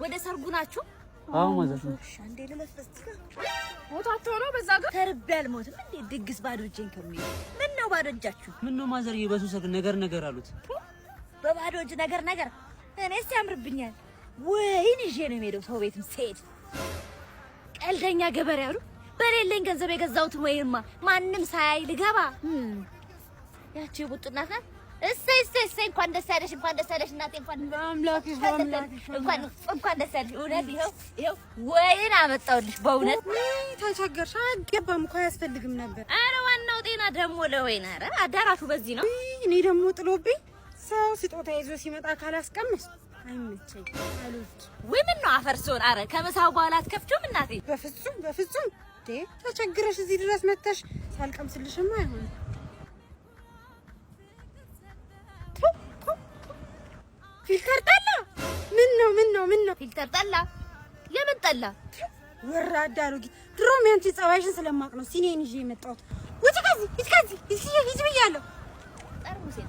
ወደ ሰርጉ ናችሁ? አዎ ማለት ነው። እሺ አንዴ ለለፈስት ሞታቸው ነው በዛ ጋር ተርቤ አልሞትም እንዴ? ድግስ ባዶ እጄን ከሚል ምን ነው ባዶ እጃችሁ? ምን ነው ማዘር የበሱ ነገር አሉት። በባዶ እጅ ነገር እኔስ ያምርብኛል። ወይን ይዤ ነው የምሄደው ሰው ቤትም ስሄድ። ቀልደኛ ገበሬ አሉ። በሌለኝ ገንዘብ የገዛሁትን ወይንማ ማንም ሳያይ ልገባ። ያቺ ቡጥናት ናት። እሰይ እንኳን ደስ ያለሽ እናቴ። እንኳን ደስ ያለሽ። እውነት ይኸው ወይን አመጣሁልሽ። በእውነት ተቸገርሽ። አይገባም እኮ አያስፈልግም ነበር። ኧረ ዋናው ጤና ደግሞ ለወይን። ኧረ አዳራሹ በዚህ ነው። እኔ ደግሞ ጥሎብኝ ሰው ስጦታ ይዞ ሲመጣ ካላስቀምስ አይመቸኝ አሉት። ወይ ምን ነው አፈርሶን። ኧረ ከምሳው በኋላ አትከፍቹም እናቴ? በፍጹም ተቸግረሽ እዚህ ድረስ መተሽ ሳልቀምስልሽማ አይሆንም። ፊልተር ጠላ ምን ነው ፊልተር ጠላ? የምን ጠላ? ወራዳ አሮጊት። ድሮም ያንቺ ጸባይሽን ስለማቅ ነው ሲኔን ይዤ የመጣሁት። ውጪ ከዚህ ሂጂ ብያለሁ። ጠርሙሴን